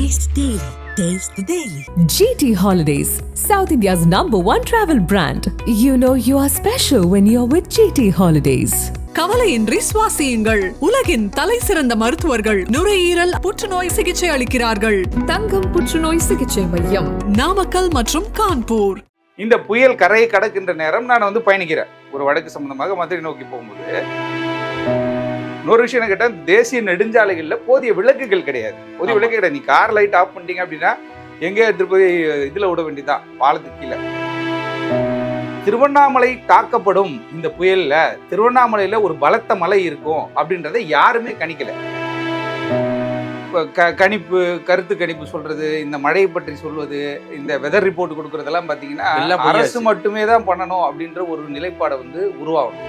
Taste the Daily. Taste the Daily. GT Holidays, South India's #1 travel brand. You know you are special when you're with GT Holidays. கவலையின்றி சுவாசியுங்கள். உலகின் தலை சிறந்த மருத்துவர்கள் நுரையீரல் புற்றுநோய் சிகிச்சை அளிக்கிறார்கள். தங்கம் புற்றுநோய் சிகிச்சை மையம், நாமக்கல் மற்றும் கான்பூர். இந்த புயல் கரையை கடக்கின்ற நேரம் நான் பயணிக்கிறேன். ஒரு வடக்கு சம்பந்தமாக மதுரை நோக்கி போகும்போது இன்னொரு விஷயம் என்ன கேட்டால், தேசிய நெடுஞ்சாலைகளில் போதிய விளக்குகள் கிடையாது. போதிய விளக்கு கிடையாது. நீ கார் லைட் ஆஃப் பண்ணிட்டீங்க அப்படின்னா எங்கேயோ எடுத்துட்டு போய் இதில் விட வேண்டியதான், பாலத்துக்கு கீழே. திருவண்ணாமலை தாக்கப்படும் இந்த புயல்ல திருவண்ணாமலையில ஒரு பலத்த மழை இருக்கும் அப்படின்றத யாருமே கணிக்கல. கணிப்பு, கருத்து கணிப்பு சொல்றது, இந்த மழையை பற்றி சொல்வது, இந்த வெதர் ரிப்போர்ட் கொடுக்கறதெல்லாம் பாத்தீங்கன்னா அரசு மட்டுமே தான் பண்ணணும் அப்படின்ற ஒரு நிலைப்பாடை உருவாகணும்.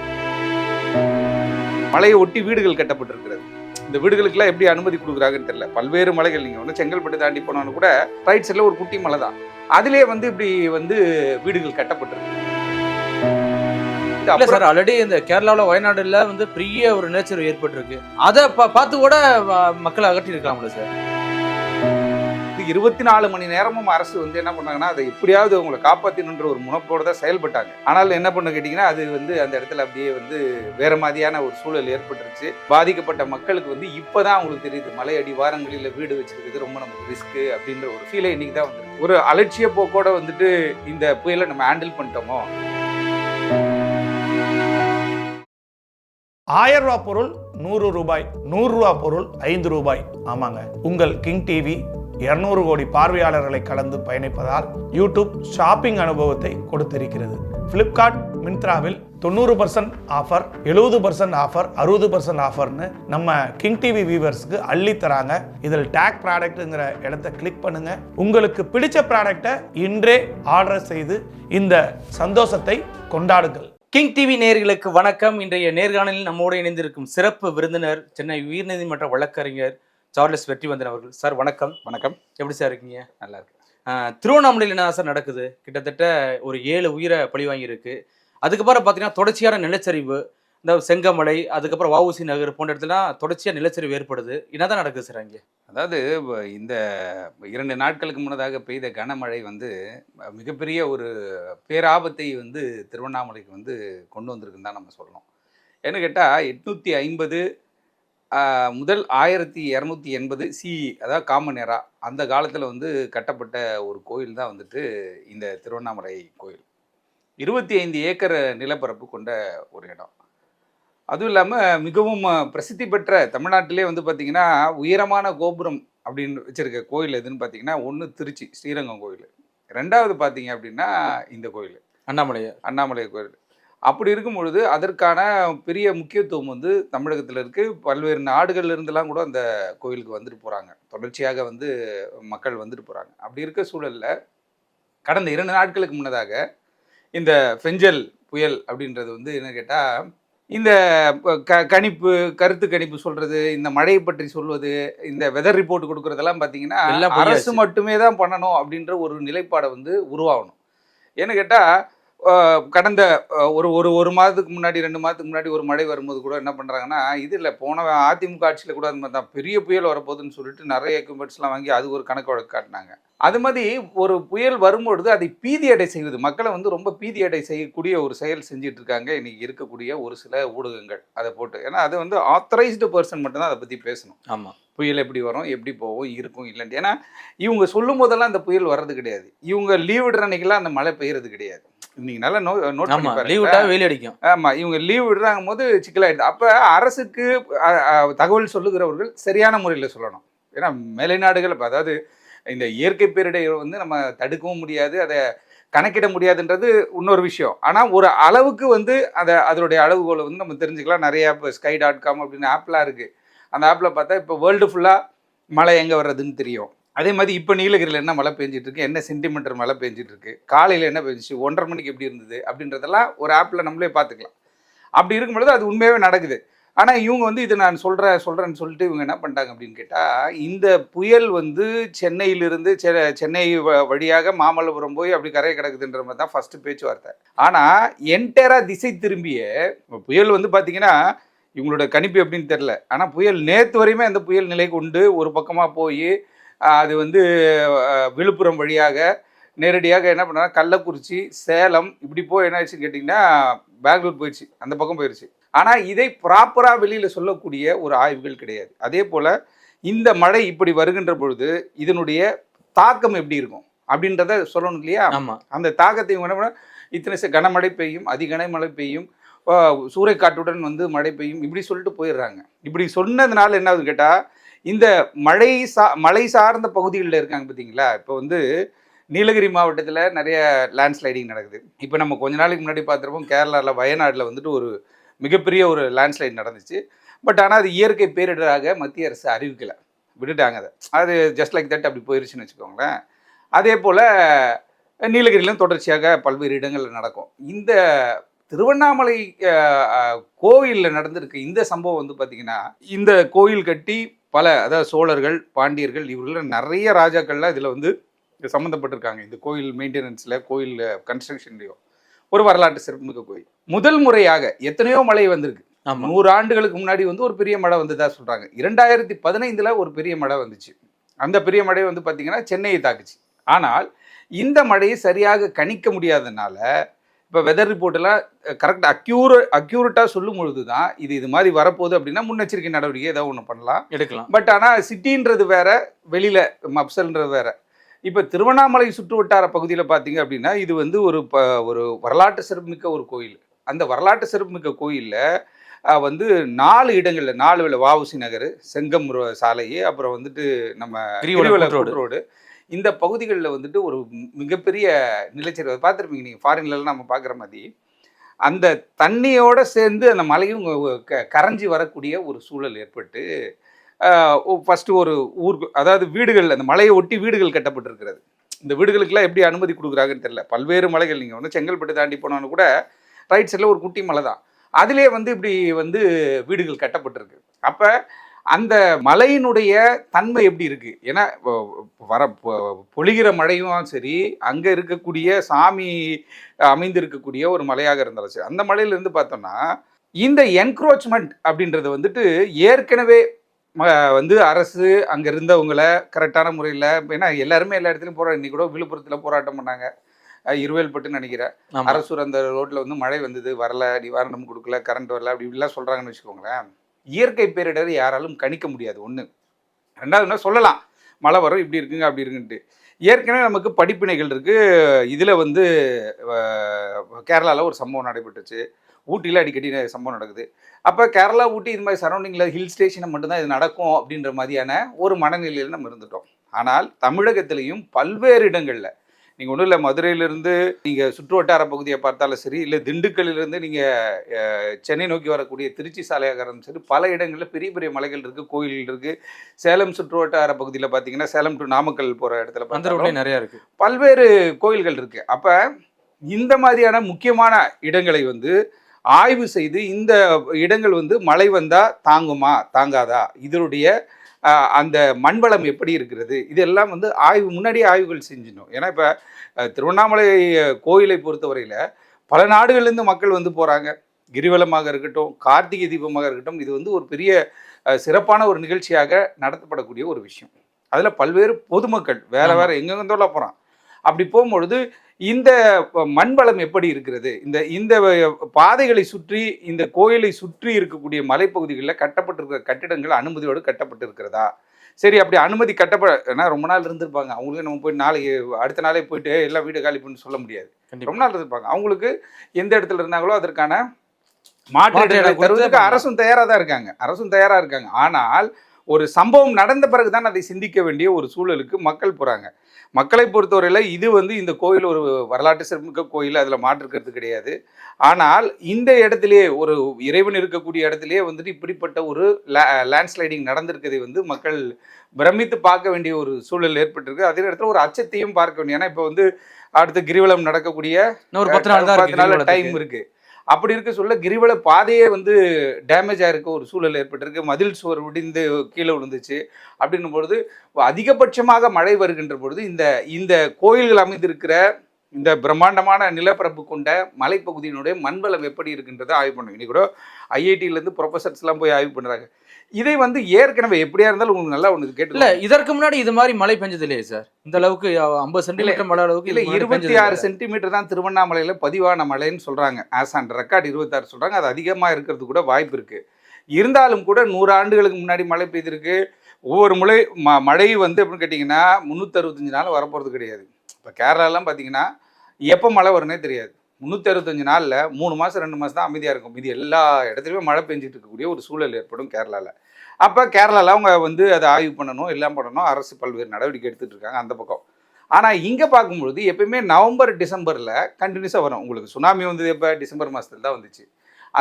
மலையை ஒட்டி வீடுகள் கட்டப்பட்டிருக்கிறது. இந்த வீடுகளுக்கெல்லாம் எப்படி அனுமதி கொடுக்குறாங்கன்னு தெரியல. பல்வேறு மலைகள், நீங்க செங்கல்பட்டு தாண்டி போனாலும் கூட ரைட் சைட்ல ஒரு குட்டி மலை தான், அதிலே இப்படி வீடுகள் கட்டப்பட்டிருக்கு. சார், ஆல்ரெடி இந்த கேரளாவில் வயநாடுல பெரிய ஒரு நேச்சர் ஏற்பட்டிருக்கு. அதை பார்த்து கூட மக்களை அகற்றி இருக்கலாம்ல சார். 24 மணி நேரமும் அரசு என்ன பண்ணாங்கன்னா, அதை எப்படியாவது அவங்களை காப்பாற்றணுன்ற ஒரு முனைப்போடு தான் செயல்பட்டாங்க. ஆனால் என்ன பண்ண கேட்டிங்கன்னா, அது அந்த இடத்துல அப்படியே வேற மாதிரியான ஒரு சூழல் ஏற்பட்டுருச்சு. பாதிக்கப்பட்ட மக்களுக்கு இப்போதான் அவங்களுக்கு தெரியுது, மலை அடிவாரங்களில் வீடு வச்சிருக்கிறது ரொம்ப நமக்கு ரிஸ்க்கு அப்படின்ற ஒரு ஃபீலை இன்னைக்கு தான் ஒரு அலட்சிய போக்கோட இந்த புயலை நம்ம ஹேண்டில் பண்ணிட்டோமோ. 1000 ரூபா பொருள் 100 ரூபாய், 100 ரூபா பொருள் 5 ரூபாய். ஆமாங்க, உங்கள் கிங் டிவி 200 கோடி பார்வையாளர்களை கலந்து பயணிப்பதால் யூடியூப் ஷாப்பிங் அனுபவத்தை கொடுத்திருக்கிறது. பிளிப்கார்ட், மிந்த்ராவில் 90% ஆஃபர், 70% ஆஃபர், 60% ஆஃபர்னு நம்ம கிங் டிவி வியூவர்ஸ்க்கு அள்ளி தராங்க. இதில் டேக் ப்ராடக்ட்ங்கிற இடத்தை கிளிக் பண்ணுங்க. உங்களுக்கு பிடிச்ச ப்ராடக்டை இன்றே ஆர்டர் செய்து இந்த சந்தோஷத்தை கொண்டாடுங்கள். கிங் டிவி நேயர்களுக்கு வணக்கம். இன்றைய நேர்காணலில் நம்மோடு இணைந்திருக்கும் சிறப்பு விருந்தினர் சென்னை உயர்நீதிமன்ற வழக்கறிஞர் சார்லஸ் வெற்றிவந்தன் அவர்கள். சார் வணக்கம். வணக்கம். எப்படி சார் இருக்கீங்க? நல்லா இருக்கு. திருவண்ணாமலையில் என்ன சார் நடக்குது? கிட்டத்தட்ட ஒரு 7 உயிரை பழி வாங்கியிருக்கு. அதுக்கப்புறம் பார்த்தீங்கன்னா தொடர்ச்சியான நிலச்சரிவு, இந்த செங்கமலை, அதுக்கப்புறம் வஉசி நகர் போன்ற இடத்துலாம் தொடர்ச்சியாக நிலச்சரிவு ஏற்படுது. என்னதான் நடக்குது சார் அங்கே? அதாவது இந்த 2 நாட்களுக்கு முன்னதாக பெய்த கனமழை மிகப்பெரிய ஒரு பேராபத்தை திருவண்ணாமலைக்கு கொண்டு வந்திருக்குன்னு தான் நம்ம சொல்லணும். ஏன்னு கேட்டால் 850 முதல் 1280 சிஇ, அதாவது காமன் எரா, அந்த காலத்தில் கட்டப்பட்ட ஒரு கோயில் தான் இந்த திருவண்ணாமலை கோயில். 25 ஏக்கர் நிலப்பரப்பு கொண்ட ஒரு இடம். அதுவும் இல்லாமல் மிகவும் பிரசித்தி பெற்ற, தமிழ்நாட்டிலே பார்த்திங்கன்னா உயரமான கோபுரம் அப்படின்னு வச்சுருக்க கோயில் எதுன்னு பார்த்தீங்கன்னா, ஒன்று திருச்சி ஸ்ரீரங்கம் கோயில், 2வது பார்த்தீங்க அப்படின்னா இந்த கோயில் அண்ணாமலை கோயில். அப்படி இருக்கும் பொழுது அதற்கான பெரிய முக்கியத்துவம் தமிழகத்தில் இருக்குது. பல்வேறு நாடுகள்ல இருந்தெல்லாம் கூட அந்த கோயிலுக்கு வந்துட்டு போகிறாங்க. தொடர்ச்சியாக மக்கள் வந்துட்டு போகிறாங்க. அப்படி இருக்க சூழலில் கடந்த 2 நாட்களுக்கு முன்னதாக இந்த பெஞ்சல் புயல் அப்படின்றது என்ன கேட்டால், இந்த கணிப்பு, கருத்து கணிப்பு சொல்கிறது, இந்த மழையை பற்றி சொல்வது, இந்த வெதர் ரிப்போர்ட் கொடுக்குறதெல்லாம் பார்த்தீங்கன்னா அரசு மட்டுமே தான் பண்ணணும் அப்படின்ற ஒரு நிலைப்பாடை உருவாகணும். ஏன்னு கேட்டால், கடந்த ஒரு மாதத்துக்கு முன்னாடி, 2 மாதத்துக்கு முன்னாடி ஒரு மழை வரும்போது கூட என்ன பண்ணுறாங்கன்னா, இது இல்லை, போன அதிமுக ஆட்சியில் கூட அந்த மாதிரி தான் பெரிய புயல் வரப்போகுதுன்னு சொல்லிட்டு நிறைய எக்யூப்மெண்ட்ஸ்லாம் வாங்கி அது ஒரு கணக்கு வழக்கு காட்டினாங்க. அது மாதிரி ஒரு புயல் வரும்பொழுது அதை பீதியடை செய்வது, மக்களை ரொம்ப பீதியடை செய்யக்கூடிய ஒரு செயல் செஞ்சுட்டு இருக்காங்க இன்றைக்கி இருக்கக்கூடிய ஒரு சில ஊடகங்கள். அதை போட்டு, ஏன்னா அது ஆத்தரைஸ்டு பர்சன் மட்டும்தான் அதை பற்றி பேசணும். ஆமாம், புயல் எப்படி வரும், எப்படி போகும், இருக்கும் இல்லைன்ட்டு. ஏன்னா இவங்க சொல்லும் போதெல்லாம் அந்த புயல் வர்றது கிடையாது. இவங்க லீவ் விடுற அன்னைக்கெல்லாம் அந்த மழை பெய்யறது கிடையாது. இன்னைக்கு நல்லா நோட் பண்ணி பாருங்க. வெயில் அடிக்கும். ஆமாம், இவங்க லீவ் விடுறாங்க போது சிக்கலாயிடுது. அப்போ அரசுக்கு தகவல் சொல்லுகிறவர்கள் சரியான முறையில் சொல்லணும். ஏன்னா மேலை நாடுகள், அதாவது இந்த இயற்கை பேரிடை நம்ம தடுக்கவும் முடியாது, அதை கணக்கிட முடியாதுன்றது இன்னொரு விஷயம். ஆனால் ஒரு அளவுக்கு அதனுடைய அளவுகோலை நம்ம தெரிஞ்சுக்கலாம். நிறைய இப்போ sky.com அப்படின்னு ஆப்லாம் இருக்குது. அந்த ஆப்பில் பார்த்தா இப்போ வேர்ல்டு ஃபுல்லாக மழை எங்கே வர்றதுன்னு தெரியும். அதே மாதிரி இப்போ நீலகிரியில் என்ன மழை பெஞ்சிட்ருக்கு, என்ன சென்டிமீட்டர் மழை பெஞ்சிட்ருக்கு, காலையில் என்ன பெஞ்சிச்சு, 1:30 மணிக்கு எப்படி இருந்தது அப்படின்றதெல்லாம் ஒரு ஆப்பில் நம்மளே பார்த்துக்கலாம். அப்படி இருக்கும் பொழுது அது உண்மையாகவே நடக்குது. ஆனால் இவங்க இது நான் சொல்கிறேன்னு சொல்லிட்டு இவங்க என்ன பண்ணிட்டாங்க அப்படின்னு கேட்டால், இந்த புயல் சென்னையிலிருந்து சென்னை வழியாக மாமல்லபுரம் போய் அப்படி கரையை கிடக்குதுன்ற மாதிரி தான் ஃபஸ்ட்டு பேச்சுவார்த்தை. ஆனால் என்டையராக திசை திரும்பிய புயல் பார்த்தீங்கன்னா, இவங்களோட கணிப்பு எப்படின்னு தெரில. ஆனால் புயல் நேற்று வரையுமே அந்த புயல் நிலை கொண்டு ஒரு பக்கமாக போய் அது வந்து விழுப்புரம் வழியாக நேரடியாக என்ன பண்ணாங்க, கள்ளக்குறிச்சி, சேலம் இப்படி போய் என்ன ஆயிடுச்சுன்னு கேட்டிங்கன்னா பெங்களூர் போயிடுச்சு, அந்த பக்கம் போயிடுச்சு. ஆனால் இதை ப்ராப்பராக வெளியில் சொல்லக்கூடிய ஒரு ஆய்வுகள் கிடையாது. அதே போல் இந்த மழை இப்படி வருகின்ற பொழுது இதனுடைய தாக்கம் எப்படி இருக்கும் அப்படின்றத சொல்லணும் இல்லையா? அந்த தாக்கத்தை என்ன பண்ண, இத்தனை கனமழை பெய்யும், அதிகனமழை பெய்யும், சூறைக்காற்றுடன் வந்து மழை பெய்யும், இப்படி சொல்லிட்டு போயிடுறாங்க. இப்படி சொன்னதுனால என்ன ஆகுதுன்னு கேட்டால், இந்த மழை சார்ந்த பகுதிகளில் இருக்காங்க பார்த்தீங்களா, இப்போ வந்து நீலகிரி மாவட்டத்தில் நிறைய லேண்ட்ஸ்லைடிங் நடக்குது. இப்போ நம்ம கொஞ்ச நாளைக்கு முன்னாடி பார்த்துருப்போம், கேரளாவில் வயநாட்டில் வந்துட்டு ஒரு மிகப்பெரிய ஒரு லேண்ட்ஸ்லைட் நடந்துச்சு. பட் ஆனால் அது இயற்கை பேரிடராக மத்திய அரசு அறிவிக்கலை, விட்டுட்டாங்க. அது ஜஸ்ட் லைக் தட் அப்படி போயிருச்சுன்னு வச்சுக்கோங்களேன். அதே போல் நீலகிரியிலும் தொடர்ச்சியாக பல்வேறு இடங்களில் நடக்கும். இந்த திருவண்ணாமலை கோயிலில் நடந்திருக்கு இந்த சம்பவம் வந்து பார்த்திங்கன்னா, இந்த கோயில் கட்டி அதாவது சோழர்கள், பாண்டியர்கள், இவர்கள் நிறைய ராஜாக்கள்லாம் இதில் வந்து சம்மந்தப்பட்டிருக்காங்க. இந்த கோயில் மெயின்டெனன்ஸில், கோயில் கன்ஸ்ட்ரக்ஷன்லையும் ஒரு வரலாற்று சிறப்புமிக்க கோயில். முதல் முறையாக எத்தனையோ மழை வந்திருக்கு. 100 ஆண்டுகளுக்கு முன்னாடி வந்து ஒரு பெரிய மழை வந்ததா சொல்கிறாங்க. 2015 ஒரு பெரிய மழை வந்துச்சு. அந்த பெரிய மழை வந்து பார்த்திங்கன்னா சென்னையை தாக்குச்சு. ஆனால் இந்த மழையை சரியாக கணிக்க முடியாததுனால இப்போ வெதர் ரிப்போர்ட்டெல்லாம் கரெக்டாக அக்யூரேட்டாக சொல்லும் பொழுது தான் இது மாதிரி வரப்போகுது அப்படின்னா முன்னெச்சரிக்கை நடவடிக்கை ஏதாவது ஒன்று எடுக்கலாம். பட் ஆனால் சிட்டின்றது வேற, வெளியில் மப்சல்ன்றது வேற. இப்போ திருவண்ணாமலை சுற்று வட்டார பகுதியில் பார்த்தீங்க அப்படின்னா இது வந்து ஒரு வரலாற்று சிறப்புமிக்க ஒரு கோயில். அந்த வரலாற்று சிறப்புமிக்க கோயிலில் வந்து 4 இடங்களில், 4 வஉசி நகர், செங்கம் சாலை, அப்புறம் வந்துட்டு நம்ம கிரிவலம் ரோடு, இந்த பகுதிகளில் வந்துட்டு ஒரு மிகப்பெரிய நிலச்சரிவு பார்த்துருப்பீங்க நீங்கள். ஃபாரின்லலாம் நம்ம பார்க்குற மாதிரி அந்த தண்ணியோடு சேர்ந்து அந்த மலையும் கரைஞ்சி வரக்கூடிய ஒரு சூழல் ஏற்பட்டு ஃபஸ்ட்டு ஒரு அதாவது வீடுகள், அந்த மலையை ஒட்டி வீடுகள் கட்டப்பட்டிருக்கிறது. இந்த வீடுகளுக்கெல்லாம் எப்படி அனுமதி கொடுக்குறாங்கன்னு தெரியல. பல்வேறு மலைகள், நீங்கள் வந்து செங்கல்பட்டு தாண்டி போனாலும் கூட ரைட் சைடில் ஒரு குட்டி மலை தான், அதிலே வந்து இப்படி வந்து வீடுகள் கட்டப்பட்டிருக்கு. அப்போ அந்த மலையினுடைய தன்மை எப்படி இருக்குது? ஏன்னா பொழிகிற மழையும் சரி, அங்கே இருக்கக்கூடிய சாமி அமைந்திருக்கக்கூடிய ஒரு மலையாக இருந்தாலும் சரி, அந்த மலையிலேருந்து பார்த்தோம்னா இந்த என்க்ரோச்மெண்ட் அப்படின்றது வந்துட்டு ஏற்கனவே வந்து அரசு அங்கே இருந்தவங்களை கரெக்டான முறையில், ஏன்னா எல்லாருமே எல்லா இடத்துலையும் போராட்டம், இன்னைக்கு கூட விழுப்புரத்தில் போராட்டம் பண்ணாங்க, இருவேல்பட்டுன்னு நினைக்கிறேன். அரசூர் அந்த ரோட்டில் வந்து மழை வந்தது, வரல, நிவாரணம் கொடுக்கல, கரண்ட் வரல, அப்படி இப்படிலாம் சொல்கிறாங்கன்னு வச்சுக்கோங்களேன். இயற்கை பேரிடர் யாராலும் கணிக்க முடியாது. ஒன்று. ரெண்டாவது என்ன சொல்லலாம், மழை வரும், இப்படி இருக்குங்க அப்படி இருக்குன்ட்டு. ஏற்கனவே நமக்கு படிப்பினைகள் இருக்குது. இதில் வந்து கேரளாவில் ஒரு சம்பவம் நடைபெற்றுச்சு, ஊட்டியில் அடிக்கடி சம்பவம் நடக்குது. அப்போ கேரளா, ஊட்டி இது மாதிரி சரௌண்டிங்கில் ஹில் ஸ்டேஷனை மட்டும்தான் இது நடக்கும் அப்படின்ற மாதிரியான ஒரு மனநிலையில் நம்ம இருந்துட்டோம். ஆனால் தமிழகத்திலையும் பல்வேறு இடங்களில், நீங்கள் ஒன்றும் இல்லை, மதுரையிலிருந்து நீங்கள் சுற்று வட்டார பகுதியை பார்த்தாலும் சரி, இல்லை திண்டுக்கல்லிருந்து நீங்கள் சென்னை நோக்கி வரக்கூடிய திருச்சி சாலையாக இருந்தாலும் சரி, பல இடங்களில் பெரிய பெரிய மலைகள் இருக்குது, கோயில்கள் இருக்குது. சேலம் சுற்று வட்டார பகுதியில் பார்த்தீங்கன்னா, சேலம் டு நாமக்கல் போகிற இடத்துல பார்த்தா நிறையா இருக்குது, பல்வேறு கோயில்கள் இருக்குது. அப்போ இந்த மாதிரியான முக்கியமான இடங்களை வந்து ஆய்வு செய்து, இந்த இடங்கள் வந்து மழை வந்தால் தாங்குமா தாங்காதா, இதனுடைய அந்த மண்வளம் எப்படி இருக்கிறது, இதெல்லாம் வந்து முன்னாடியே ஆய்வுகள் செஞ்சிடணும். ஏன்னா இப்போ திருவண்ணாமலை கோயிலை பொறுத்தவரையில் பல நாடுகள்லேருந்து மக்கள் வந்து போகிறாங்க. கிரிவலமாக இருக்கட்டும், கார்த்திகை தீபமாக இருக்கட்டும், இது வந்து ஒரு பெரிய சிறப்பான ஒரு நிகழ்ச்சியாக நடத்தப்படக்கூடிய ஒரு விஷயம். அதில் பல்வேறு பொதுமக்கள் வேறு எங்கெங்கெந்தோலாம் போகிறான். அப்படி போகும்பொழுது இந்த மண்வளம் எப்படி இருக்கிறது, இந்த பாதைகளை சுற்றி, இந்த கோயிலை சுற்றி இருக்கக்கூடிய மலைப்பகுதிகளில் கட்டப்பட்டிருக்கிற கட்டிடங்கள் அனுமதியோடு கட்டப்பட்டிருக்கிறதா? சரி, அப்படி அனுமதி ஏன்னா ரொம்ப நாள் இருந்திருப்பாங்க, அவங்களுக்கு நம்ம போய் நாளைக்கு அடுத்த நாளே போயிட்டு எல்லாம் வீடு காலி பண்ணி சொல்ல முடியாது. ரொம்ப நாள் இருந்திருப்பாங்க. அவங்களுக்கு எந்த இடத்துல இருந்தாங்களோ அதற்கான மாற்று தருவதற்கு அரசும் தயாராக தான் இருக்காங்க. ஆனால் ஒரு சம்பவம் நடந்த பிறகுதான் அதை சிந்திக்க வேண்டிய ஒரு சூழலுக்கு மக்கள் போகிறாங்க. மக்களை பொறுத்தவரையில் இது வந்து இந்த கோயில் ஒரு வரலாற்று சிறப்புமிக்க கோயில், அதில் மாற்றுக்கிறது கிடையாது. ஆனால் இந்த இடத்துலையே, ஒரு இறைவன் இருக்கக்கூடிய இடத்துலையே வந்துட்டு இப்படிப்பட்ட ஒரு லேண்ட்ஸ்லைடிங் நடந்திருக்கிறதை வந்து மக்கள் பிரமித்து பார்க்க வேண்டிய ஒரு சூழல் ஏற்பட்டிருக்கு. அதே இடத்துல ஒரு அச்சத்தையும் பார்க்க வேண்டிய, ஏன்னா இப்போ வந்து அடுத்த கிரிவலம் நடக்கக்கூடிய ஒரு 10 நாள் டைம் இருக்குது. அப்படி இருக்க சொல்ல கிரிவல பாதையே வந்து டேமேஜ் ஆகிருக்க ஒரு சூழல் ஏற்பட்டிருக்கு. மதில் சுவர் விடிந்து கீழே விழுந்துச்சு. அப்படின்னும் பொழுது அதிகபட்சமாக மழை வருகின்ற பொழுது இந்த கோயில்கள் அமைந்திருக்கிற இந்த பிரம்மாண்டமான நிலப்பரப்பு கொண்ட மலைப்பகுதியினுடைய மண்வளம் எப்படி இருக்குன்றதை ஆய்வு பண்ணுங்க. இன்னைக்கு கூட ஐஐடியிலேருந்து ப்ரொஃபஸர்ஸ்லாம் போய் ஆய்வு பண்ணுறாங்க. இதை வந்து ஏற்கனவே எப்படியா இருந்தாலும் உங்களுக்கு நல்லா ஒன்று கேட்டு இல்ல இதற்கு முன்னாடி இது மாதிரி மழை பெஞ்சது இல்லையே சார், இந்த அளவுக்கு 50 சென்டிமீட்டர் மழை அளவுக்கு இல்லை 26 சென்டிமீட்டர் தான் திருவண்ணாமலையில் பதிவான மழைன்னு சொல்கிறாங்க. ஆஸ் ஆன் ரெக்கார்டு 26 சொல்கிறாங்க. அது அதிகமாக இருக்கிறது கூட வாய்ப்பு இருக்குது. இருந்தாலும் கூட 100 ஆண்டுகளுக்கு முன்னாடி மழை பெய்திருக்கு. ஒவ்வொரு மழை வந்து எப்படின்னு கேட்டிங்கன்னா 365 நாள் வரப்போகிறது கிடையாது. இப்போ கேரளாலாம் பார்த்தீங்கன்னா எப்போ மழை வரும்னே தெரியாது. 365 நாளில் 3 மாதம் 2 மாதம் தான் அமைதியாக இருக்கும். இது எல்லா இடத்துலையுமே மழை பெஞ்சிட்டு இருக்கக்கூடிய ஒரு சூழல் ஏற்படும் கேரளாவில். அப்போ கேரளாவில் அவங்க வந்து அதை ஆய்வு பண்ணணும், எல்லாம் பண்ணணும், அரசு பல்வேறு நடவடிக்கை எடுத்துகிட்டு இருக்காங்க அந்த பக்கம். ஆனால் இங்கே பார்க்கும்பொழுது எப்பயுமே நவம்பர் டிசம்பரில் கண்டினியூஸாக வரும். உங்களுக்கு சுனாமி வந்தது எப்போ? டிசம்பர் மாதத்தில் தான் வந்துச்சு.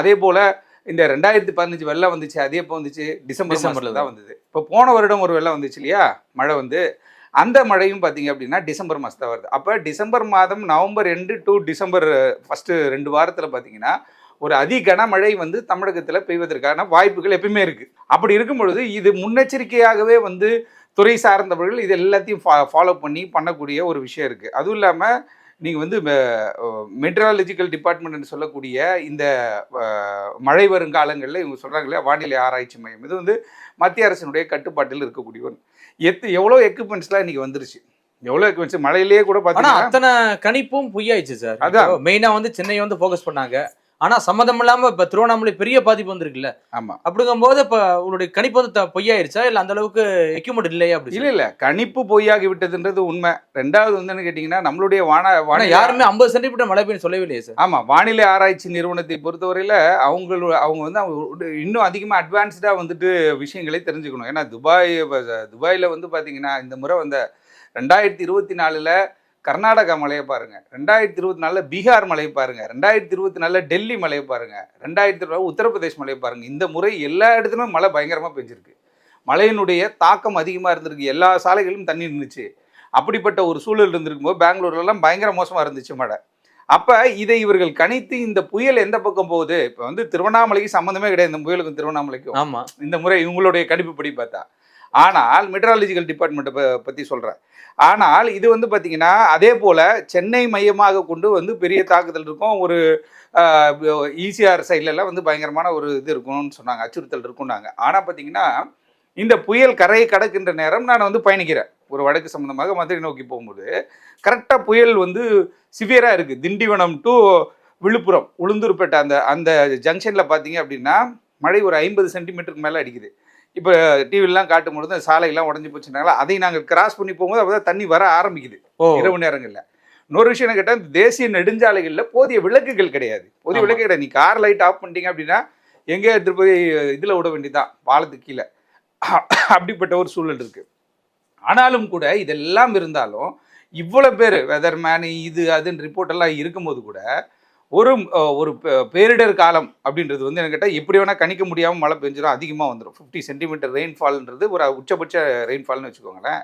அதே போல் இந்த 2015 வெள்ளம் வந்துச்சு, அது எப்போ வந்துச்சு? டிசம்பரில் தான் வந்தது. இப்போ போன வருடம் ஒரு வெள்ளம் வந்துச்சு இல்லையா, மழை வந்து அந்த மழையும் பார்த்தீங்க அப்படின்னா டிசம்பர் மாதம் தான் வருது. அப்போ டிசம்பர் மாதம் November end to December first 2 வாரத்தில் பார்த்தீங்கன்னா ஒரு கனமழை வந்து தமிழகத்தில் பெய்வதற்கான வாய்ப்புகள் எப்பயுமே இருக்குது. அப்படி இருக்கும் பொழுது இது முன்னெச்சரிக்கையாகவே வந்து துறை சார்ந்தவர்கள் இது எல்லாத்தையும் ஃபாலோ பண்ணக்கூடிய ஒரு விஷயம் இருக்குது. அதுவும் இல்லாமல் நீங்கள் வந்து மெட்ரலாஜிக்கல் டிபார்ட்மெண்ட்னு சொல்லக்கூடிய இந்த மழை வருங்காலங்களில் இவங்க சொல்கிறாங்க இல்லையா, வானிலை ஆராய்ச்சி மையம், இது வந்து மத்திய அரசினுடைய கட்டுப்பாட்டில் இருக்கக்கூடிய ஒன்று. எவ்வளோ எக்யூப்மெண்ட்ஸ்லாம் இன்றைக்கி வந்துருச்சு, எவ்வளோ எக்யூப்மெண்ட்ஸ் மழையிலேயே கூட பார்த்தீங்கன்னா அத்தனை கணிப்பும் பொய்யாயிடுச்சு சார். அதான் மெயினாக வந்து சென்னையை வந்து ஃபோக்கஸ் பண்ணாங்க. ஆனால் சம்மந்தம் இல்லாமல் இப்போ திருவண்ணாமலை பெரிய பாதிப்பு வந்துருக்குல்ல. ஆமாம், அப்படிங்கும்போது இப்போ உங்களுடைய கணிப்பு வந்து பொய்யாயிருச்சா இல்லை அந்த அளவுக்கு எக்யூப்மெண்ட் இல்லையா? அப்படி இல்லை கணிப்பு பொய்யாகி விட்டதுன்றது உண்மை. ரெண்டாவது வந்து கேட்டிங்கன்னா நம்மளுடைய யாருமே 50 சென்டிமீட்டர் மழை பெய்யும் சொல்லவே இல்லையே சார். ஆமாம், வானிலை ஆராய்ச்சி நிறுவனத்தை பொறுத்தவரையில் அவங்க வந்து இன்னும் அதிகமாக அட்வான்ஸ்டாக வந்துட்டு விஷயங்களை தெரிஞ்சுக்கணும். ஏன்னா துபாயில் வந்து பார்த்தீங்கன்னா இந்த முறை வந்த 2024 கர்நாடகா மழையை பாருங்கள், 2024 பீகார் மழையை பாருங்கள், 2024 டெல்லி மழையை பாருங்கள், 2024 உத்தரப்பிரதேஷ் மழையை பாருங்கள். இந்த முறை எல்லா இடத்துலையுமே மழை பயங்கரமாக பெஞ்சிருக்கு. மழையினுடைய தாக்கம் அதிகமாக இருந்திருக்கு. எல்லா சாலைகளிலும் தண்ணி இருந்துச்சு. அப்படிப்பட்ட ஒரு சூழல் இருந்திருக்கும் போது பெங்களூர்லாம் பயங்கர மோசமாக இருந்துச்சு மழை. அப்போ இதை இவர்கள் கணித்து இந்த புயல் எந்த பக்கம் போகுது, இப்போ வந்து திருவண்ணாமலைக்கு சம்மந்தமே கிடையாது இந்த புயலுக்கும் திருவண்ணாமலைக்கும். ஆமாம், இந்த முறை இவங்களுடைய கணிப்புப்படி பார்த்தா. ஆனால் மெட்ரலாஜிக்கல் டிபார்ட்மெண்ட்டை பற்றி சொல்கிறேன். ஆனால் இது வந்து பார்த்திங்கன்னா அதே போல் சென்னை மையமாக கொண்டு வந்து பெரிய தாக்குதல் இருக்கும். ஒரு ஈசிஆர் சைட்லலாம் வந்து பயங்கரமான ஒரு இது இருக்கும்னு சொன்னாங்க, அச்சுறுத்தல் இருக்குன்னாங்க. ஆனால் பார்த்திங்கன்னா இந்த புயல் கரையை கடக்கின்ற நேரம் நான் வந்து பயணிக்கிறேன் ஒரு வடக்கு சம்மந்தமாக மதுரை நோக்கி போகும்போது கரெக்டாக புயல் வந்து சிவியராக இருக்குது. திண்டிவனம் டு விழுப்புரம் உளுந்தூர்பேட்டை அந்த ஜங்ஷனில் பார்த்தீங்க அப்படின்னா மழை ஒரு 50 சென்டிமீட்டருக்கு மேலே அடிக்குது. இப்போ டிவிலாம் காட்டும் பொழுது சாலையெல்லாம் உடஞ்சி போச்சுனாங்களா, அதை நாங்கள் கிராஸ் பண்ணி போகும்போது அப்போ தான் தண்ணி வர ஆரம்பிக்குது இரவு நேரங்களில். இன்னொரு விஷயம் என்ன கேட்டால், தேசிய நெடுஞ்சாலைகளில் போதிய விளக்குகள் கிடையாது. போதிய விளக்கு கிடையாது. நீ கார் லைட் ஆஃப் பண்ணிட்டீங்க அப்படின்னா எங்கேயோ எடுத்துகிட்டு போய் இதில் விட வேண்டியதான், பாலத்துக்கு கீழே. அப்படிப்பட்ட ஒரு சூழல் இருக்குது. ஆனாலும் கூட இதெல்லாம் இருந்தாலும் இவ்வளோ பேர் வெதர்மேன் இது அதுன்னு ரிப்போர்ட்டெல்லாம் இருக்கும்போது கூட ஒரு பேரிடர் காலம் அப்படின்றது வந்து என்ன கேட்டால் எப்படி வேணால் கணிக்க முடியாமல் மழை பெஞ்சிடும், அதிகமாக வந்துடும். 50 சென்டிமீட்டர் ரெயின்ஃபால்ன்றது ஒரு உச்சபட்ச ரெயின்ஃபால்னு வச்சுக்கோங்களேன்.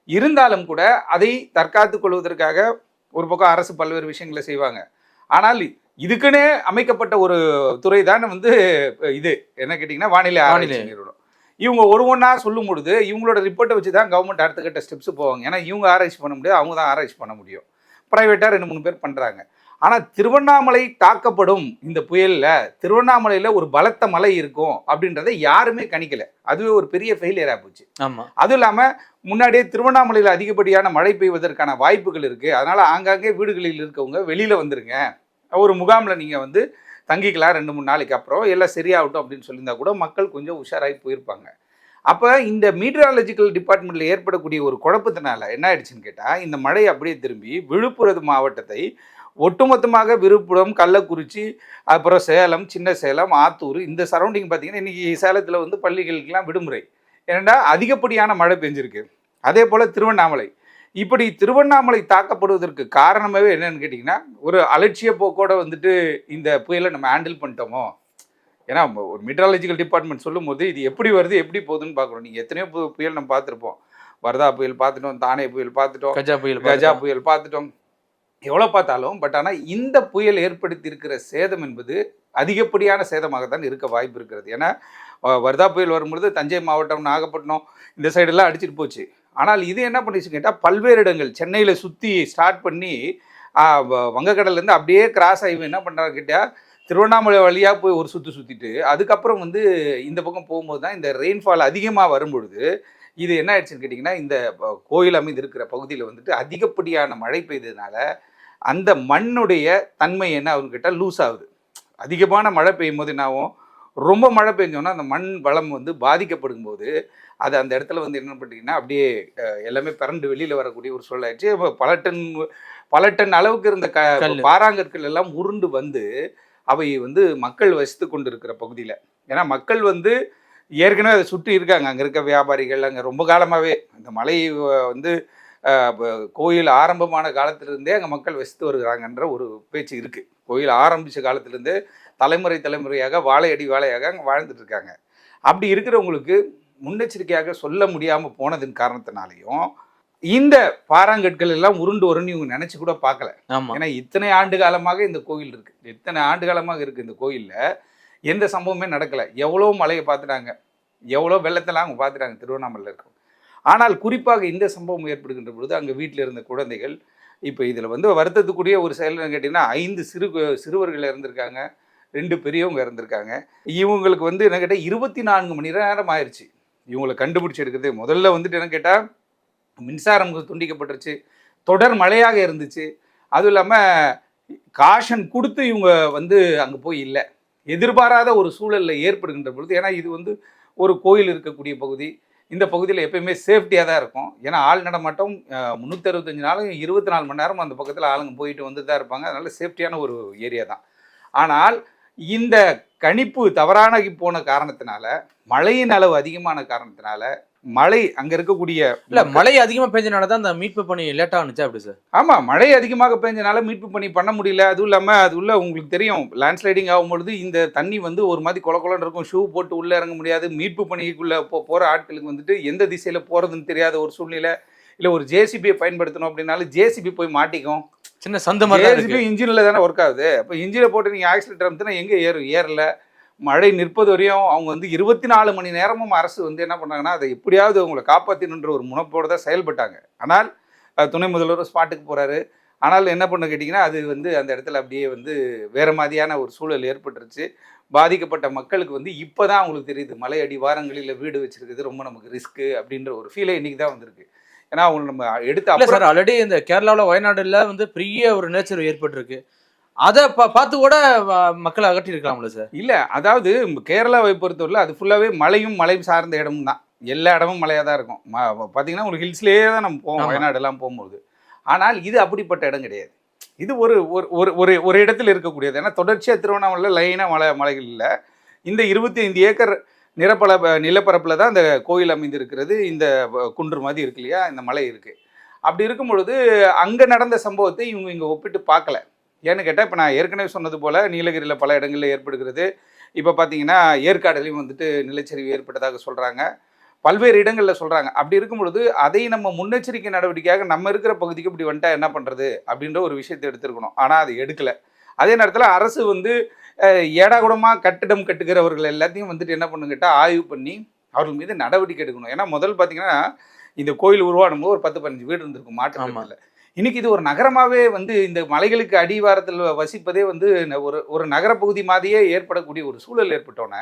இருந்தாலும் கூட அதை தற்காத்து கொள்வதற்காக ஒரு பக்கம் அரசு பல்வேறு விஷயங்களை செய்வாங்க. ஆனால் இதுக்குன்னே அமைக்கப்பட்ட ஒரு துறை தான் வந்து இது என்ன கேட்டிங்கன்னா வானிலை ஆராய்ச்சி நிறுவனம். இவங்க ஒவ்வொன்றா சொல்லும் பொழுது இவங்களோட ரிப்போர்ட்டை வச்சு தான் கவர்மெண்ட் அடுத்த கட்ட ஸ்டெப்ஸ் போவாங்க. ஏன்னா இவங்க ஆராய்ச்சி பண்ண முடியாது, அவங்க தான் ஆராய்ச்சி பண்ண முடியும். ப்ரைவேட்டாக 2-3 பேர் பண்ணுறாங்க. ஆனால் திருவண்ணாமலை தாக்கப்படும் இந்த புயலில் திருவண்ணாமலையில் ஒரு பலத்த மழை இருக்கும் அப்படின்றத யாருமே கணிக்கலை. அதுவே ஒரு பெரிய ஃபெயிலியராக போச்சு. ஆமாம், அதுவும் இல்லாமல் முன்னாடியே திருவண்ணாமலையில் அதிகப்படியான மழை பெய்வதற்கான வாய்ப்புகள் இருக்குது. அதனால் ஆங்காங்கே வீடுகளில் இருக்கவங்க வெளியில் வந்துருங்க, ஒரு முகாமில் நீங்கள் வந்து தங்கிக்கலாம் 2-3 நாளைக்கு அப்புறம் எல்லாம் சரியாகட்டும் அப்படின்னு சொல்லியிருந்தா கூட மக்கள் கொஞ்சம் உஷாராகி போயிருப்பாங்க. அப்போ இந்த மீட்ரலாஜிக்கல் டிபார்ட்மெண்ட்டில் ஏற்படக்கூடிய ஒரு குழப்பத்தினால என்ன ஆயிடுச்சுன்னு கேட்டால், இந்த மழை அப்படியே திரும்பி விழுப்புரம் மாவட்டத்தை ஒட்டுமொத்தமாக விழுப்புரம், கள்ளக்குறிச்சி, அப்புறம் சேலம், சின்ன சேலம், ஆத்தூர் இந்த சரௌண்டிங் பார்த்திங்கன்னா இன்றைக்கி சேலத்தில் வந்து பள்ளிகளுக்கெல்லாம் விடுமுறை. ஏன்னா அதிகப்படியான மழை பெஞ்சிருக்கு. அதே போல் திருவண்ணாமலை. இப்படி திருவண்ணாமலை தாக்கப்படுவதற்கு காரணமாகவே என்னென்னு கேட்டிங்கன்னா ஒரு அலட்சிய போக்கோடு வந்துட்டு இந்த புயலை நம்ம ஹேண்டில் பண்ணிட்டோமோ. ஏன்னா ஒரு மீட்ரலாஜிக்கல் டிபார்ட்மெண்ட் சொல்லும் போது இது எப்படி வருது எப்படி போகுதுன்னு பார்க்குறோம். நீங்கள் எத்தனையோ புயல் நம்ம பார்த்துருப்போம். வர்தா புயல் பார்த்துட்டோம், தானே புயல் பார்த்துட்டோம், கஜா புயல் பார்த்துட்டோம், எவ்வளோ பார்த்தாலும். பட் ஆனால் இந்த புயல் ஏற்படுத்தி இருக்கிற சேதம் என்பது அதிகப்படியான சேதமாகத்தான் இருக்க வாய்ப்பு இருக்கிறது. ஏன்னா வர்தா புயல் வரும்பொழுது தஞ்சை மாவட்டம், நாகப்பட்டினம் இந்த சைடெல்லாம் அடிச்சிட்டு போச்சு. ஆனால் இது என்ன பண்ணிச்சு கேட்டால் பல்வேறு இடங்கள் சென்னையில் சுற்றி ஸ்டார்ட் பண்ணி வங்கக்கடல்லேருந்து அப்படியே கிராஸ் ஆகி என்ன பண்ணுறாங்க கேட்டால் திருவண்ணாமலை வழியாக போய் ஒரு சுற்றிட்டு அதுக்கப்புறம் வந்து இந்த பக்கம் போகும்போது தான் இந்த ரெயின்ஃபால் அதிகமாக வரும்பொழுது இது என்ன ஆயிடுச்சுன்னு கேட்டிங்கன்னா, இந்த கோயில் அமைந்து இருக்கிற பகுதியில் வந்துட்டு அதிகப்படியான மழை பெய்ததுனால அந்த மண்ணுடைய தன்மை என்ன ஆகுதுன்னு கேட்டால் லூஸ் ஆகுது. அதிகமான மழை பெய்யும் போது என்ன ஆகும், ரொம்ப மழை பெஞ்சோன்னா அந்த மண் வளம் வந்து பாதிக்கப்படும் போது அது அந்த இடத்துல வந்து என்ன பண்ணிட்டீங்கன்னா அப்படியே எல்லாமே பிறண்டு வெளியில் வரக்கூடிய ஒரு சூழலாயிடுச்சு. பல டன் அளவுக்கு இருந்த பாறாங்கற்கள் எல்லாம் உருண்டு வந்து அவை வந்து மக்கள் வசித்து கொண்டு இருக்கிற பகுதியில், ஏன்னா மக்கள் வந்து ஏற்கனவே அதை சுற்றி இருக்காங்க, அங்கே இருக்க வியாபாரிகள் அங்கே ரொம்ப காலமாகவே அந்த மலை வந்து கோயில் ஆரம்பமான காலத்திலிருந்தே அங்கே மக்கள் வசித்து வருகிறாங்கன்ற ஒரு பேச்சு இருக்குது. கோயில் ஆரம்பித்த காலத்திலேருந்து தலைமுறையாக வாழையாக அங்கே வாழ்ந்துட்டு இருக்காங்க. அப்படி இருக்கிறவங்களுக்கு முன்னெச்சரிக்கையாக சொல்ல முடியாமல் போனதின் காரணத்தினாலையும் இந்த பாறாங்கற்கள் எல்லாம் உருண்டு இவங்க நினச்சி கூட பார்க்கல. ஏன்னா இத்தனை ஆண்டு காலமாக இந்த கோயில் இருக்குது, இந்த கோயிலில் எந்த சம்பவமே நடக்கலை. எவ்வளோ மழையை பார்த்துட்டாங்க, எவ்வளோ வெள்ளத்தெல்லாம் அவங்க பார்த்துட்டாங்க திருவண்ணாமலையில் இருக்கும். ஆனால் குறிப்பாக இந்த சம்பவம் ஏற்படுகின்ற பொழுது அங்கே வீட்டில் இருந்த குழந்தைகள், இப்போ இதில் வந்து வருத்தத்துக்குரிய ஒரு செயல் கேட்டிங்கன்னா 5 சிறுவர்கள் இறந்துருக்காங்க, 2 பெரியவங்க இறந்துருக்காங்க. இவங்களுக்கு வந்து என்ன கேட்டால் 24 மணி நேரம் ஆயிடுச்சு இவங்களை கண்டுபிடிச்சி எடுக்கிறது. முதல்ல வந்துட்டு என்ன கேட்டால் மின்சாரம் துண்டிக்கப்பட்டுருச்சு, தொடர் மழையாக இருந்துச்சு. அதுவும் இல்லாமல் காஷன் கொடுத்து இவங்க வந்து அங்கே போய் இல்லை, எதிர்பாராத ஒரு சூழலில் ஏற்படுகின்ற பொழுது, ஏன்னா இது வந்து ஒரு கோயில் இருக்கக்கூடிய பகுதி, இந்த பகுதியில் எப்பயுமே சேஃப்டியாக தான் இருக்கும். ஏன்னா ஆள் நடமாட்டம் 365 நாளும் 24 மணி நேரம் அந்த பக்கத்தில் ஆளுங்க போயிட்டு வந்து தான் இருப்பாங்க. அதனால் சேஃப்டியான ஒரு ஏரியா தான். ஆனால் இந்த கணிப்பு தவறானகி போன காரணத்தினால, மழையின் அளவு அதிகமான காரணத்தினால, மழை அங்கே இருக்கக்கூடிய மழை அதிகமாக பெஞ்சனால தான் அந்த மீட்பு பணி லேட்டாக இருந்துச்சு. அப்படி சார்? ஆமாம், மழை அதிகமாக பெஞ்சனால மீட்பு பணி பண்ண முடியல. அதுவும் இல்லாமல் அது உள்ள உங்களுக்கு தெரியும், லேண்ட்ஸ்லைடிங் ஆகும்பொழுது இந்த தண்ணி வந்து ஒரு மாதிரி கொலன்னு இருக்கும், ஷூ போட்டு உள்ளே இறங்க முடியாது. மீட்பு பணிக்குள்ளே போகிற ஆட்களுக்கு வந்துட்டு எந்த திசையில் போகிறதுன்னு தெரியாத ஒரு சூழ்நிலை. இல்லை ஒரு ஜேசிபியை பயன்படுத்தணும் அப்படின்னாலும் ஜேசிபி போய் மாட்டிக்கும், சின்ன சந்த மாதிரி. ஜேசிபி இன்ஜினில் தானே ஒர்க் ஆகுது. அப்போ இன்ஜினை போட்டு நீங்கள் ஆக்சிலேட்டர் அமுத்தினா எங்கே ஏறல. மழை நிற்பது வரையும் அவங்க வந்து 24 மணி நேரமும் அரசு வந்து என்ன பண்ணாங்கன்னா அதை எப்படியாவது அவங்களை காப்பாற்றணுன்ற ஒரு முனைப்போடு தான் செயல்பட்டாங்க. ஆனால் துணை முதல்வர் ஸ்பாட்டுக்கு போகிறாரு. ஆனால் என்ன பண்ண கேட்டிங்கன்னா அது வந்து அந்த இடத்துல அப்படியே வந்து வேறு மாதிரியான ஒரு சூழல் ஏற்பட்டுருச்சு. பாதிக்கப்பட்ட மக்களுக்கு வந்து இப்போ தான் அவங்களுக்கு தெரியுது, மலை அடிவாரங்களில் வீடு வச்சுருக்குது ரொம்ப நமக்கு ரிஸ்க்கு அப்படின்ற ஒரு ஃபீலை இன்றைக்கி தான் வந்திருக்கு. ஏன்னா அவங்க நம்ம எடுத்து சார் ஆல்ரெடி இந்த கேரளாவில் வயநாடுல வந்து பெரிய ஒரு நேச்சர் ஏற்பட்டிருக்கு, அதை பார்த்து கூட மக்களை அகற்றி இருக்கலாம்ல சார்? இல்லை, அதாவது கேரளாவை பொறுத்தவரையில் அது ஃபுல்லாகவே மலையும் சார்ந்த இடமும் தான். எல்லா இடமும் மலையாக தான் இருக்கும். பார்த்தீங்கன்னா உங்களுக்கு ஹில்ஸ்லேயே தான் நம்ம போவோம் வயநாடுலாம் போகும்போது. ஆனால் இது அப்படிப்பட்ட இடம் கிடையாது. இது ஒரு ஒரு ஒரு இடத்துல இருக்கக்கூடியது. ஏன்னா தொடர்ச்சியாக திருவண்ணாமலையில் லைனாக மலைகள் இல்லை. இந்த 25 ஏக்கர் நிலப்பரப்பில் தான் இந்த கோயில் அமைந்திருக்கிறது. இந்த குன்று மாதிரி இருக்கு இல்லையா, இந்த மலை இருக்குது. அப்படி இருக்கும் பொழுது அங்கே நடந்த சம்பவத்தை இவங்க இங்கே ஒப்பிட்டு பார்க்கல. ஏன்னு கேட்டால் இப்போ நான் ஏற்கனவே சொன்னது போல் நீலகிரியில் பல இடங்களில் ஏற்படுகிறது. இப்போ பார்த்தீங்கன்னா ஏற்காடுலையும் வந்துட்டு நிலச்சரிவு ஏற்பட்டதாக சொல்கிறாங்க, பல்வேறு இடங்களில் சொல்கிறாங்க. அப்படி இருக்கும் பொழுது அதை நம்ம முன்னெச்சரிக்கை நடவடிக்கையாக நம்ம இருக்கிற பகுதிக்கு இப்படி வந்துட்டா என்ன பண்ணுறது அப்படின்ற ஒரு விஷயத்தை எடுத்துருக்கணும். ஆனால் அது எடுக்கலை. அதே நேரத்தில் அரசு வந்து ஏடாகுடமாக கட்டிடம் கட்டுகிறவர்கள் எல்லாத்தையும் வந்துட்டு என்ன பண்ணு கேட்டால் ஆய்வு பண்ணி அவர்கள் மீது நடவடிக்கை எடுக்கணும். ஏன்னா முதல் பார்த்தீங்கன்னா இந்த கோயில் உருவாடும் போது ஒரு 10-15 வீடு இருந்திருக்கும் மாற்றத்தில். இன்னைக்கு இது ஒரு நகரமாகவே வந்து இந்த மலைகளுக்கு அடிவாரத்தில் வசிப்பதே வந்து ஒரு நகரப்பகுதி மாதிரியே ஏற்படக்கூடிய ஒரு சூழல் ஏற்பட்டோன்னே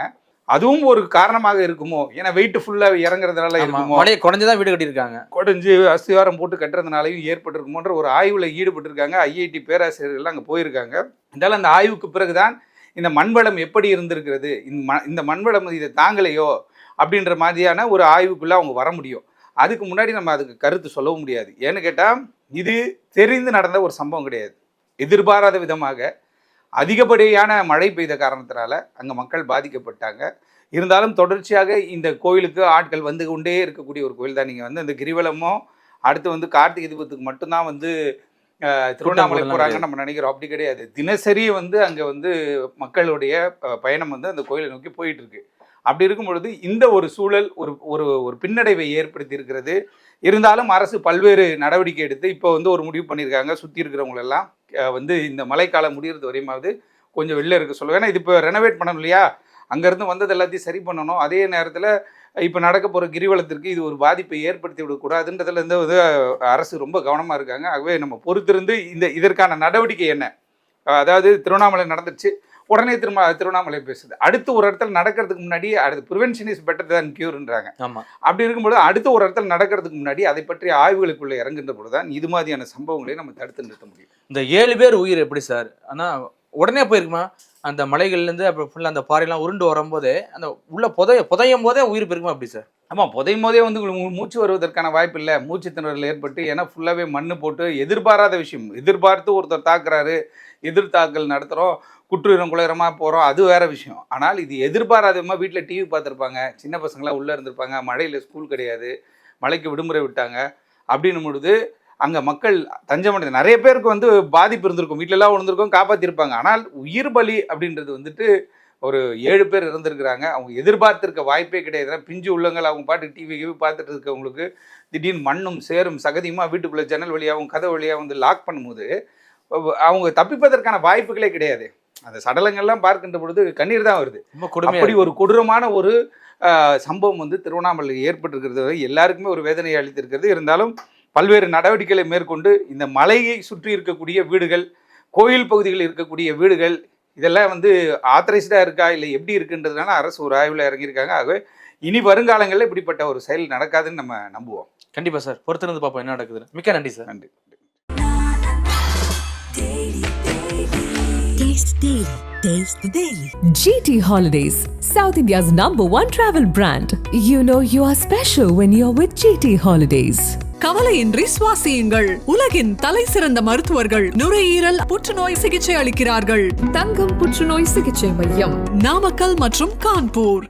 அதுவும் ஒரு காரணமாக இருக்குமோ. ஏன்னா வெயிட் ஃபுல்லாக இறங்குறதுனால இருக்குமோ, மலையை குறைஞ்சுதான் வீடு கட்டியிருக்காங்க, குறைஞ்சு அஸ்திவாரம் போட்டு கட்டுறதுனாலையும் ஏற்பட்டிருக்குமோன்ற ஒரு ஆய்வில் ஈடுபட்டிருக்காங்க. ஐஐடி பேராசிரியர்கள்லாம் அங்கே போயிருக்காங்க. இருந்தாலும் அந்த ஆய்வுக்கு பிறகுதான் இந்த மண்வளம் எப்படி இருந்திருக்கிறது, இந்த மண்வளம் இதை தாங்கலையோ அப்படின்ற மாதிரியான ஒரு ஆய்வுக்குள்ளே அவங்க வர முடியும். அதுக்கு முன்னாடி நம்ம அதுக்கு கருத்து சொல்லவும் முடியாது. ஏன்னு கேட்டால் இது தெரிந்து நடந்த ஒரு சம்பவம் கிடையாது. எதிர்பாராத விதமாக அதிகப்படியான மழை பெய்த காரணத்தினால அங்கே மக்கள் பாதிக்கப்பட்டாங்க. இருந்தாலும் தொடர்ச்சியாக இந்த கோயிலுக்கு ஆட்கள் வந்து கொண்டே இருக்கக்கூடிய ஒரு கோயில் தான். நீங்கள் வந்து இந்த கிரிவலமோ அடுத்து வந்து கார்த்திகை தீபத்துக்கு மட்டும்தான் வந்து திருவண்ணாமலை போகிறாங்கன்னு நம்ம நினைக்கிறோம். அப்படி கிடையாது. தினசரி வந்து அங்கே வந்து மக்களுடைய பயணம் வந்து அந்த கோயிலை நோக்கி போயிட்டுருக்கு. அப்படி இருக்கும் பொழுது இந்த ஒரு சூழல் ஒரு பின்னடைவை ஏற்படுத்தி இருக்கிறது. இருந்தாலும் அரசு பல்வேறு நடவடிக்கை எடுத்து இப்போ வந்து ஒரு முடிவு பண்ணியிருக்காங்க, சுற்றி இருக்கிறவங்களெல்லாம் வந்து இந்த மழைக்காலம் முடிகிறது வரையுமாவது கொஞ்சம் வெளில இருக்க சொல்லுவேன். ஏன்னா இது இப்போ ரெனோவேட் பண்ணணும் இல்லையா, அங்கேருந்து வந்தது எல்லாத்தையும் சரி பண்ணணும். அதே நேரத்தில் இப்போ நடக்க போகிற கிரிவலத்திற்கு இது ஒரு பாதிப்பை ஏற்படுத்தி விடக்கூடாதுன்றதுல இருந்து வந்து அரசு ரொம்ப கவனமாக இருக்காங்க. ஆகவே நம்ம பொறுத்திருந்து இதற்கான நடவடிக்கை என்ன, அதாவது திருவண்ணாமலை நடந்துச்சு, உடனே திருவண்ணாமலை பேசுது. அடுத்து ஒரு இடத்துல நடக்கிறதுக்கு முன்னாடி அடுத்து ப்ரிவென்ஷன் இஸ் பெட்டர் தேன் கியூர்ன்றாங்க. ஆமா. அப்படி இருக்கும்போது அடுத்த ஒரு இடத்துல நடக்கிறதுக்கு முன்னாடி அதை பற்றி ஆய்வுகளுக்குள்ள இறங்குகின்ற பொழுது தான் இது மாதிரியான சம்பவங்களை நம்ம தடுத்து நிறுத்த முடியும். இந்த 7 பேர் உயிர் எப்படி சார்? ஆனா உடனே போயிருக்குமா? அந்த மலைகள்லேருந்து அப்புறம் ஃபுல்லாக அந்த பாறையெல்லாம் உருண்டு வரும்போதே அந்த உள்ள புதையும் போதே உயிர் போயிருக்குமா எப்படி சார்? ஆமாம், புதையும் போதே வந்து மூச்சு வருவதற்கான வாய்ப்பு இல்லை. மூச்சு திணறல் ஏற்பட்டு ஏன்னா ஃபுல்லாகவே மண் போட்டு எதிர்பாராத விஷயம். எதிர்பார்த்து ஒருத்தர் தாக்குறாரு, எதிர்த்தாக்கல் நடத்துகிறோம், குற்றுயிரம் குலையரமாக போகிறோம், அது வேற விஷயம். ஆனால் இது எதிர்பாராதமாக வீட்டில் டிவி பார்த்துருப்பாங்க, சின்ன பசங்களாம் உள்ளே இருந்திருப்பாங்க, மழையில் ஸ்கூல் கிடையாது, மழைக்கு விடுமுறை விட்டாங்க. அப்படின்னும் பொழுது அங்கே மக்கள் தஞ்சமடைந்து நிறைய பேருக்கு வந்து பாதிப்பு இருந்திருக்கும், வீட்டிலலாம் விழுந்திருக்கும், காப்பாற்றிருப்பாங்க. ஆனால் உயிர் பலி அப்படின்றது வந்துட்டு ஒரு 7 பேர் இறந்துருக்குறாங்க. அவங்க எதிர்பார்த்திருக்க வாய்ப்பே கிடையாது. பிஞ்சு உள்ளங்கள் அவங்க பாட்டுக்கு டிவி பார்த்துட்டு இருக்கவங்களுக்கு திடீர்னு மண்ணும் சேரும் சகதியுமா வீட்டுக்குள்ளே ஜன்னல் வழியாகவும் கதை வழியாக வந்து லாக் பண்ணும்போது அவங்க தப்பிப்பதற்கான வாய்ப்புகளே கிடையாது. அந்த சடலங்கள்லாம் பார்க்கின்ற பொழுது கண்ணீர் தான் வருது. அப்படி ஒரு கொடூரமான ஒரு சம்பவம் வந்து திருவண்ணாமலையில் ஏற்பட்டிருக்கிறது எல்லாருக்குமே ஒரு வேதனையை அளித்திருக்கிறது. இருந்தாலும் பல்வேறு நடவடிக்கைகளை மேற்கொண்டு இந்த மலையை சுற்றி இருக்கக்கூடிய வீடுகள், கோயில் பகுதிகளில் இருக்கக்கூடிய வீடுகள் இதெல்லாம் வந்து ஆத்தரைஸ்டாக இருக்கா இல்லை எப்படி இருக்குன்றதுனால அரசு ஒரு ஆய்வில் இறங்கியிருக்காங்க. ஆகவே இனி வருங்காலங்களில் இப்படிப்பட்ட ஒரு செயல் நடக்காதுன்னு நம்ம நம்புவோம். கண்டிப்பாக சார், பொறுத்திருந்து பார்ப்போம் என்ன நடக்குதுன்னு. மிக்க நன்றி சார். நன்றி. Taste Daily. Taste the Daily. GT Holidays, South India's #1 travel brand. You know you are special when you're with GT Holidays. கவலையின்றி சுவாசியுங்கள். உலகின் தலை சிறந்த மருத்துவர்கள் நுரையீரல் புற்றுநோய் சிகிச்சை அளிக்கிறார்கள். தங்கம் புற்றுநோய் சிகிச்சை மையம், நாமக்கல் மற்றும் கான்பூர்.